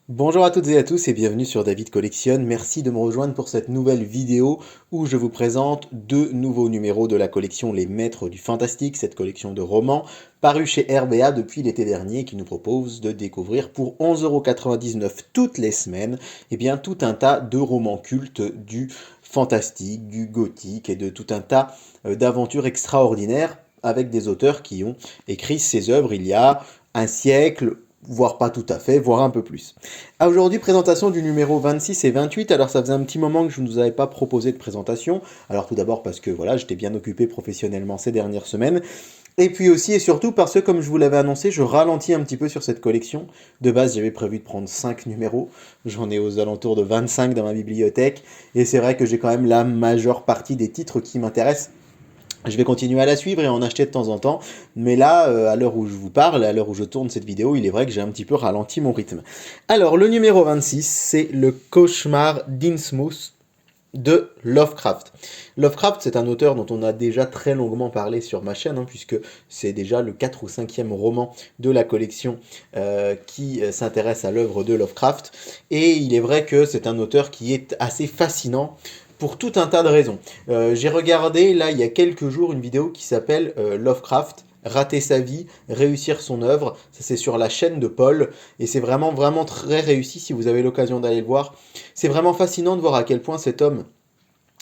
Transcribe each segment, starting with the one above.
Bonjour à toutes et à tous et bienvenue sur David Collectionne. Merci de me rejoindre pour cette nouvelle vidéo où je vous présente deux nouveaux numéros de la collection Les Maîtres du Fantastique, cette collection de romans parue chez RBA depuis l'été dernier qui nous propose de découvrir pour 11,99 € toutes les semaines tout un tas de romans cultes du fantastique, du gothique et de tout un tas d'aventures extraordinaires avec des auteurs qui ont écrit ces œuvres il y a un siècle, voire pas tout à fait, voire un peu plus. Aujourd'hui, présentation du numéro 26 et 28. Alors, ça faisait un petit moment que je ne vous avais pas proposé de présentation. Alors, tout d'abord parce que voilà, j'étais bien occupé professionnellement ces dernières semaines. Et puis aussi et surtout parce que, comme je vous l'avais annoncé, je ralentis un petit peu sur cette collection. De base, j'avais prévu de prendre 5 numéros. J'en ai aux alentours de 25 dans ma bibliothèque. Et c'est vrai que j'ai quand même la majeure partie des titres qui m'intéressent. Je vais continuer à la suivre et en acheter de temps en temps, mais là, à l'heure où je vous parle, à l'heure où je tourne cette vidéo, il est vrai que j'ai un petit peu ralenti mon rythme. Alors, le numéro 26, c'est Le Cauchemar d'Innsmouth de Lovecraft. Lovecraft, c'est un auteur dont on a déjà très longuement parlé sur ma chaîne, puisque c'est déjà le 4 ou 5e roman de la collection qui s'intéresse à l'œuvre de Lovecraft. Et il est vrai que c'est un auteur qui est assez fascinant pour tout un tas de raisons. J'ai regardé là il y a quelques jours une vidéo qui s'appelle Lovecraft, rater sa vie, réussir son œuvre. Ça c'est sur la chaîne de Paul et c'est vraiment vraiment très réussi si vous avez l'occasion d'aller le voir. C'est vraiment fascinant de voir à quel point cet homme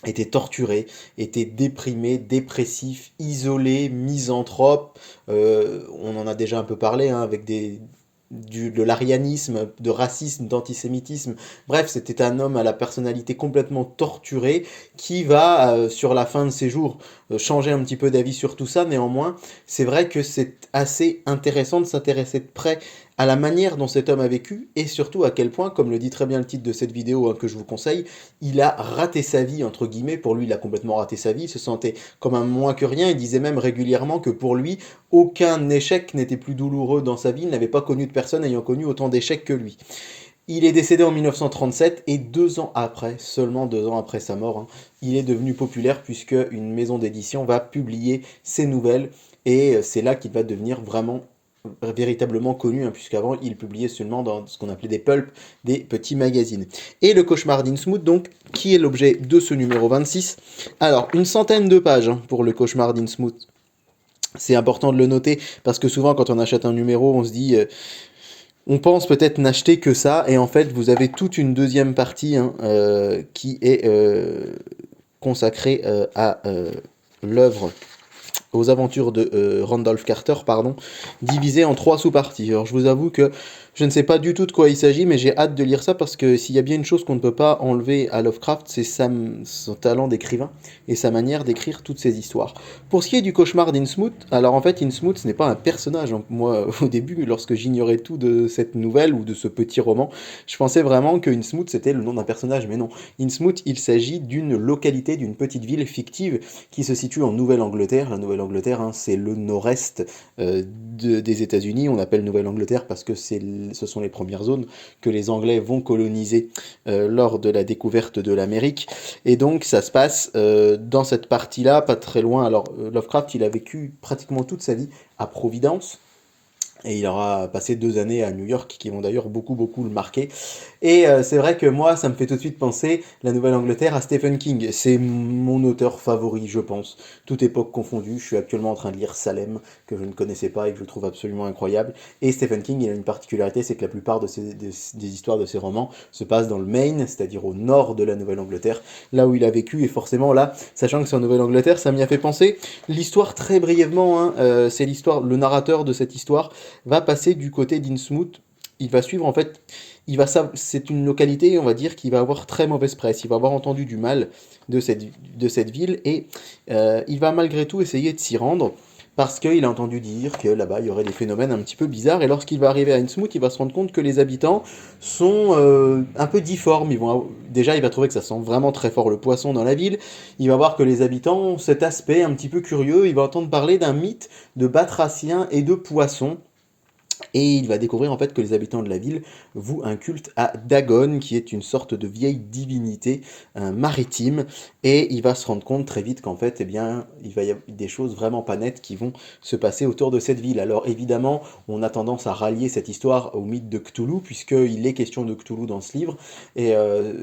était torturé, était déprimé, dépressif, isolé, misanthrope. On en a déjà un peu parlé avec de l'arianisme, de racisme, d'antisémitisme. Bref, c'était un homme à la personnalité complètement torturée qui va, sur la fin de ses jours, changer un petit peu d'avis sur tout ça. Néanmoins, c'est vrai que c'est assez intéressant de s'intéresser de près à la manière dont cet homme a vécu et surtout à quel point, comme le dit très bien le titre de cette vidéo que je vous conseille, il a raté sa vie, entre guillemets. Pour lui, il a complètement raté sa vie, il se sentait comme un moins que rien. Il disait même régulièrement que pour lui, aucun échec n'était plus douloureux dans sa vie. Il n'avait pas connu de personne ayant connu autant d'échecs que lui. Il est décédé en 1937 et 2 ans après, seulement 2 ans après sa mort, il est devenu populaire puisque une maison d'édition va publier ses nouvelles et c'est là qu'il va devenir vraiment véritablement connu, puisqu'avant il publiait seulement dans ce qu'on appelait des pulps, des petits magazines. Et le Cauchemar d'Innsmouth, donc, qui est l'objet de ce numéro 26. Alors, une centaine de pages pour le Cauchemar d'Innsmouth. C'est important de le noter, parce que souvent quand on achète un numéro, on se dit... on pense peut-être n'acheter que ça, et en fait vous avez toute une deuxième partie qui est consacrée à l'œuvre aux aventures de Randolph Carter, pardon, divisé en 3 sous-parties. Alors je vous avoue que je ne sais pas du tout de quoi il s'agit, mais j'ai hâte de lire ça parce que s'il y a bien une chose qu'on ne peut pas enlever à Lovecraft, c'est son talent d'écrivain et sa manière d'écrire toutes ces histoires. Pour ce qui est du Cauchemar d'Innsmouth, alors en fait Innsmouth ce n'est pas un personnage. Moi au début, lorsque j'ignorais tout de cette nouvelle ou de ce petit roman, je pensais vraiment que Innsmouth c'était le nom d'un personnage, mais non. Innsmouth, il s'agit d'une localité, d'une petite ville fictive qui se situe en Nouvelle-Angleterre. La Nouvelle-Angleterre, c'est le nord-est des États-Unis. On appelle Nouvelle-Angleterre parce que ce sont les premières zones que les Anglais vont coloniser lors de la découverte de l'Amérique. Et donc, ça se passe dans cette partie-là, pas très loin. Alors, Lovecraft, il a vécu pratiquement toute sa vie à Providence. Et il aura passé 2 années à New York qui vont d'ailleurs beaucoup beaucoup le marquer. Et c'est vrai que moi, ça me fait tout de suite penser, la Nouvelle-Angleterre, à Stephen King. C'est mon auteur favori, je pense. Toute époque confondue. Je suis actuellement en train de lire Salem, que je ne connaissais pas et que je trouve absolument incroyable. Et Stephen King, il a une particularité, c'est que la plupart des histoires de ses romans se passent dans le Maine, c'est-à-dire au nord de la Nouvelle-Angleterre, là où il a vécu. Et forcément, là, sachant que c'est en Nouvelle-Angleterre, ça m'y a fait penser. L'histoire, très brièvement, c'est l'histoire, le narrateur de cette histoire va passer du côté d'Innsmouth. Il va suivre en fait, c'est une localité, on va dire, qui va avoir très mauvaise presse. Il va avoir entendu du mal de cette ville et il va malgré tout essayer de s'y rendre parce qu'il a entendu dire que là-bas il y aurait des phénomènes un petit peu bizarres. Et lorsqu'il va arriver à Innsmouth, il va se rendre compte que les habitants sont un peu difformes. Déjà, il va trouver que ça sent vraiment très fort le poisson dans la ville. Il va voir que les habitants ont cet aspect un petit peu curieux. Il va entendre parler d'un mythe de batraciens et de poissons Et il va découvrir en fait que les habitants de la ville vouent un culte à Dagon, qui est une sorte de vieille divinité maritime, et il va se rendre compte très vite qu'en fait, eh bien, il va y avoir des choses vraiment pas nettes qui vont se passer autour de cette ville. Alors évidemment, on a tendance à rallier cette histoire au mythe de Cthulhu, puisqu'il est question de Cthulhu dans ce livre, et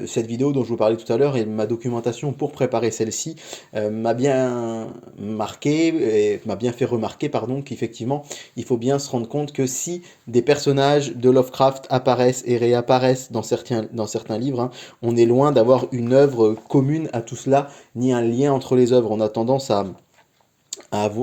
cette vidéo dont je vous parlais tout à l'heure et ma documentation pour préparer celle-ci m'a bien marqué, et m'a bien fait remarquer, pardon, qu'effectivement, il faut bien se rendre compte que si des personnages de Lovecraft apparaissent et réapparaissent dans certains livres, hein, on est loin d'avoir une œuvre commune à tout cela, ni un lien entre les œuvres. On a tendance à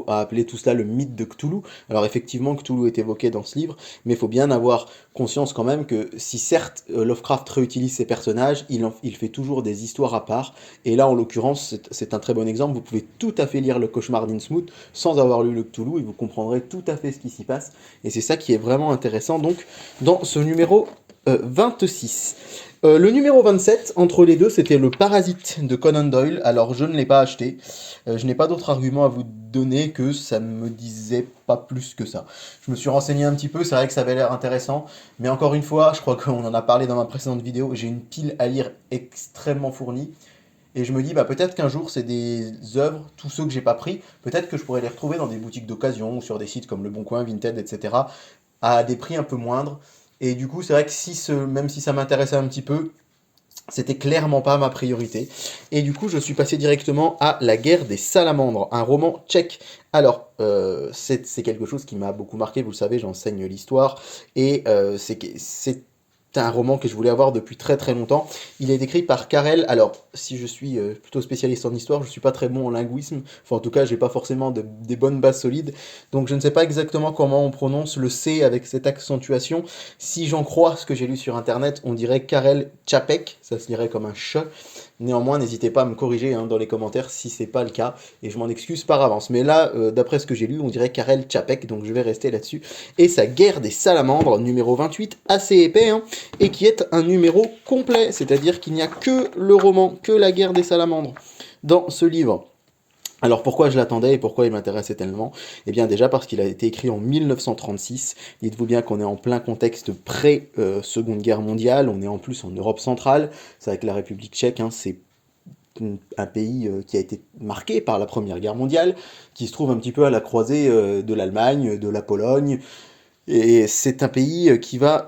appeler tout cela le mythe de Cthulhu. Alors effectivement, Cthulhu est évoqué dans ce livre, mais il faut bien avoir conscience quand même que si certes Lovecraft réutilise ses personnages, il fait toujours des histoires à part, et là en l'occurrence c'est un très bon exemple. Vous pouvez tout à fait lire le Cauchemar d'Innsmouth sans avoir lu le Cthulhu, et vous comprendrez tout à fait ce qui s'y passe, et c'est ça qui est vraiment intéressant donc dans ce numéro 26. Le numéro 27, entre les deux, c'était le Parasite de Conan Doyle. Alors je ne l'ai pas acheté, je n'ai pas d'autre argument à vous donner que ça ne me disait pas plus que ça. Je me suis renseigné un petit peu, c'est vrai que ça avait l'air intéressant, mais encore une fois, je crois qu'on en a parlé dans ma précédente vidéo, j'ai une pile à lire extrêmement fournie, et je me dis, bah peut-être qu'un jour, c'est des œuvres, tous ceux que j'ai pas pris, peut-être que je pourrais les retrouver dans des boutiques d'occasion, ou sur des sites comme Le Bon Coin, Vinted, etc., à des prix un peu moindres. Et du coup, c'est vrai que même si ça m'intéressait un petit peu, c'était clairement pas ma priorité. Et du coup, je suis passé directement à La Guerre des Salamandres, un roman tchèque. Alors, c'est quelque chose qui m'a beaucoup marqué, vous le savez, j'enseigne l'histoire, et c'est un roman que je voulais avoir depuis très très longtemps. Il est écrit par Karel. Alors, si je suis plutôt spécialiste en histoire, je suis pas très bon en linguisme. Enfin, en tout cas, j'ai pas forcément des bonnes bases solides. Donc, je ne sais pas exactement comment on prononce le C avec cette accentuation. Si j'en crois ce que j'ai lu sur internet, on dirait Karel Čapek. Ça se lirait comme un ch. Néanmoins, n'hésitez pas à me corriger hein, dans les commentaires si c'est pas le cas, et je m'en excuse par avance. Mais là, d'après ce que j'ai lu, on dirait Karel Čapek, donc je vais rester là-dessus. Et sa Guerre des Salamandres, numéro 28, assez épais, hein, et qui est un numéro complet, c'est-à-dire qu'il n'y a que le roman, que la Guerre des Salamandres dans ce livre. Alors pourquoi je l'attendais et pourquoi il m'intéressait tellement? Eh bien déjà parce qu'il a été écrit en 1936. Dites-vous bien qu'on est en plein contexte pré-Seconde Guerre mondiale, on est en plus en Europe centrale, c'est avec la République tchèque, hein, c'est un pays qui a été marqué par la Première Guerre mondiale, qui se trouve un petit peu à la croisée de l'Allemagne, de la Pologne, et c'est un pays qui va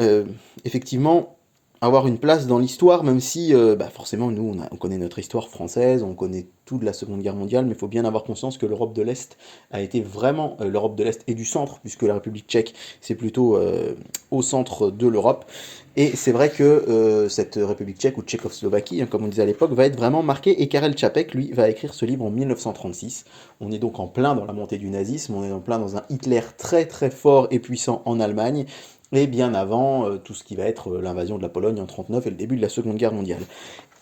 effectivement avoir une place dans l'histoire, même si forcément nous on connaît notre histoire française, on connaît tout de la Seconde Guerre mondiale, mais il faut bien avoir conscience que l'Europe de l'Est a été vraiment l'Europe de l'Est et du centre, puisque la République tchèque c'est plutôt au centre de l'Europe. Et c'est vrai que cette République tchèque, ou Tchécoslovaquie, hein, comme on disait à l'époque, va être vraiment marquée, et Karel Čapek, lui, va écrire ce livre en 1936. On est donc en plein dans la montée du nazisme, on est en plein dans un Hitler très très fort et puissant en Allemagne, et bien avant tout ce qui va être l'invasion de la Pologne en 1939 et le début de la Seconde Guerre mondiale.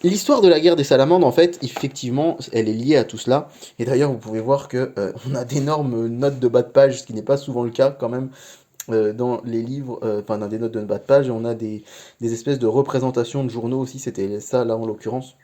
L'histoire de la guerre des salamandres, en fait, effectivement, elle est liée à tout cela, et d'ailleurs vous pouvez voir que on a d'énormes notes de bas de page, ce qui n'est pas souvent le cas quand même, dans les livres, enfin dans des notes de bas de page, et on a des espèces de représentations de journaux aussi, c'était ça là en l'occurrence.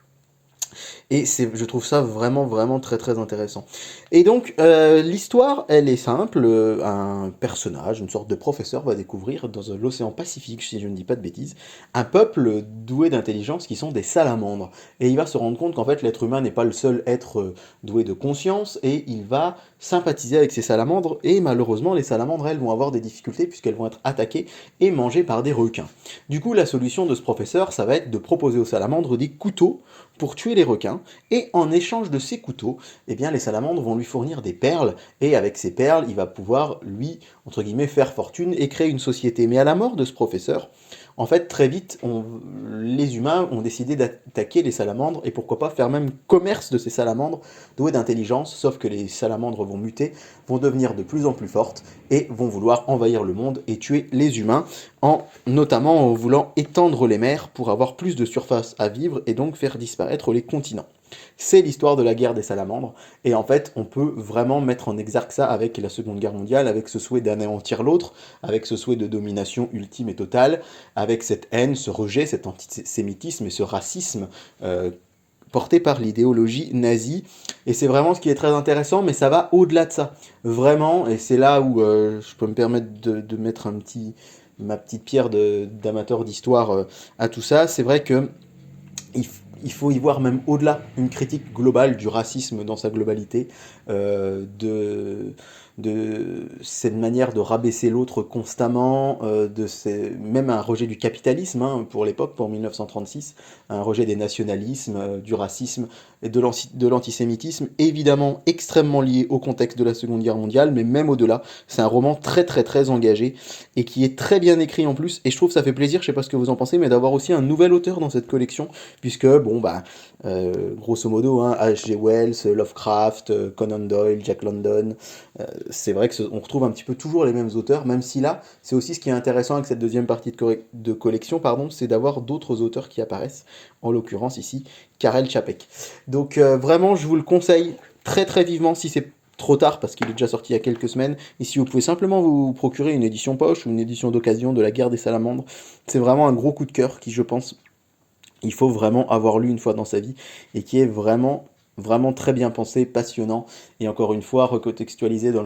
Et je trouve ça vraiment, vraiment très, très intéressant. Et donc, l'histoire, elle est simple. Un personnage, une sorte de professeur, va découvrir dans l'océan Pacifique, si je ne dis pas de bêtises, un peuple doué d'intelligence qui sont des salamandres. Et il va se rendre compte qu'en fait, l'être humain n'est pas le seul être doué de conscience, et il va sympathiser avec ces salamandres. Et malheureusement, les salamandres, elles, vont avoir des difficultés puisqu'elles vont être attaquées et mangées par des requins. Du coup, la solution de ce professeur, ça va être de proposer aux salamandres des couteaux pour tuer les requins, et en échange de ces couteaux, eh bien les salamandres vont lui fournir des perles, et avec ces perles, il va pouvoir, lui, entre guillemets, faire fortune et créer une société. Mais à la mort de ce professeur, en fait, très vite, les humains ont décidé d'attaquer les salamandres, et pourquoi pas faire même commerce de ces salamandres douées d'intelligence, sauf que les salamandres vont muter, vont devenir de plus en plus fortes, et vont vouloir envahir le monde et tuer les humains, notamment en voulant étendre les mers pour avoir plus de surface à vivre, et donc faire disparaître les continents. C'est l'histoire de la guerre des salamandres, et en fait, on peut vraiment mettre en exergue ça avec la Seconde Guerre mondiale, avec ce souhait d'anéantir l'autre, avec ce souhait de domination ultime et totale, avec cette haine, ce rejet, cet antisémitisme et ce racisme porté par l'idéologie nazie. Et c'est vraiment ce qui est très intéressant, mais ça va au-delà de ça. Vraiment, et c'est là où je peux me permettre de mettre ma petite pierre d'amateur d'histoire à tout ça. C'est vrai que il faut y voir même au-delà une critique globale du racisme dans sa globalité, de cette manière de rabaisser l'autre constamment, même un rejet du capitalisme hein, pour l'époque, pour 1936, un rejet des nationalismes, du racisme et de l'antisémitisme, évidemment extrêmement lié au contexte de la Seconde Guerre mondiale, mais même au-delà. C'est un roman très très très engagé et qui est très bien écrit en plus, et je trouve que ça fait plaisir, je sais pas ce que vous en pensez, mais d'avoir aussi un nouvel auteur dans cette collection, puisque, bon, bah, grosso modo, hein, H.G. Wells, Lovecraft, Conan Doyle, Jack London, c'est vrai qu'on retrouve un petit peu toujours les mêmes auteurs, même si là, c'est aussi ce qui est intéressant avec cette deuxième partie de collection, pardon, c'est d'avoir d'autres auteurs qui apparaissent, en l'occurrence ici, Karel Čapek. Donc vraiment, je vous le conseille très très vivement si c'est trop tard parce qu'il est déjà sorti il y a quelques semaines. Et si vous pouvez simplement vous procurer une édition poche ou une édition d'occasion de La Guerre des Salamandres, c'est vraiment un gros coup de cœur qui, je pense, il faut vraiment avoir lu une fois dans sa vie et qui est vraiment vraiment très bien pensé, passionnant et encore une fois recontextualisé dans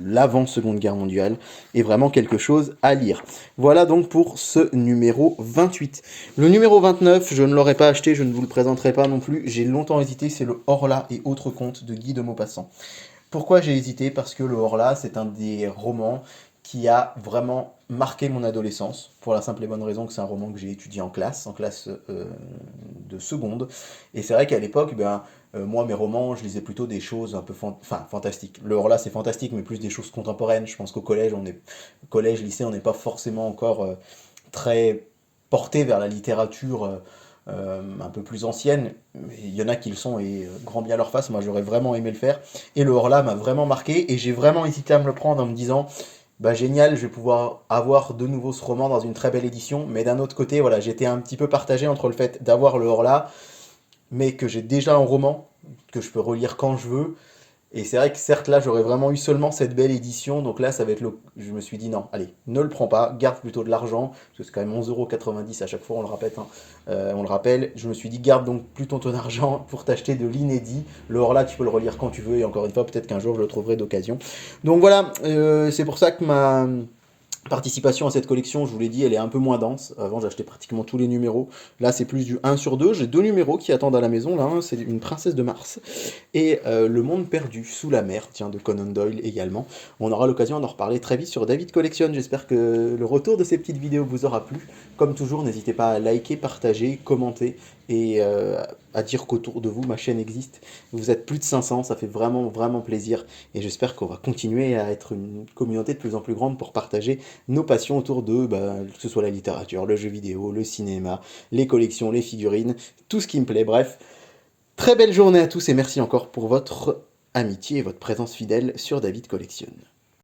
l'avant Seconde Guerre mondiale et vraiment quelque chose à lire. Voilà donc pour ce numéro 28. Le numéro 29, je ne l'aurais pas acheté, je ne vous le présenterai pas non plus, j'ai longtemps hésité, c'est le Horla et autres contes de Guy de Maupassant. Pourquoi j'ai hésité? Parce que le Horla, c'est un des romans qui a vraiment marqué mon adolescence, pour la simple et bonne raison que c'est un roman que j'ai étudié en classe de seconde. Et c'est vrai qu'à l'époque, moi, mes romans, je lisais plutôt des choses un peu fantastiques. Le Horla, c'est fantastique, mais plus des choses contemporaines. Je pense qu'au collège, collège, lycée, on n'est pas forcément encore très porté vers la littérature un peu plus ancienne. Il y en a qui le sont et grand bien leur face. Moi, j'aurais vraiment aimé le faire. Et le Horla m'a vraiment marqué et j'ai vraiment hésité à me le prendre en me disant bah génial, je vais pouvoir avoir de nouveau ce roman dans une très belle édition, mais d'un autre côté, voilà, j'étais un petit peu partagé entre le fait d'avoir le Horla, mais que j'ai déjà un roman, que je peux relire quand je veux, et c'est vrai que certes là j'aurais vraiment eu seulement cette belle édition, donc là ça va être le... Je me suis dit non, allez, ne le prends pas, garde plutôt de l'argent, parce que c'est quand même 11,90 € à chaque fois, on le rappelle, hein. On le rappelle, je me suis dit garde donc plutôt ton argent pour t'acheter de l'inédit, le Horla tu peux le relire quand tu veux, et encore une fois peut-être qu'un jour je le trouverai d'occasion. Donc voilà, c'est pour ça que ma participation à cette collection, je vous l'ai dit, elle est un peu moins dense. Avant, j'achetais pratiquement tous les numéros. Là, c'est plus du 1 sur 2. J'ai deux numéros qui attendent à la maison. Là, c'est une princesse de Mars et Le Monde perdu sous la mer, tiens, de Conan Doyle également. On aura l'occasion d'en reparler très vite sur David Collectionne. J'espère que le retour de ces petites vidéos vous aura plu. Comme toujours, n'hésitez pas à liker, partager, commenter et à dire qu'autour de vous, ma chaîne existe. Vous êtes plus de 500, ça fait vraiment, vraiment plaisir. Et j'espère qu'on va continuer à être une communauté de plus en plus grande pour partager nos passions autour de, que ce soit la littérature, le jeu vidéo, le cinéma, les collections, les figurines, tout ce qui me plaît. Bref, très belle journée à tous et merci encore pour votre amitié et votre présence fidèle sur David Collectionne.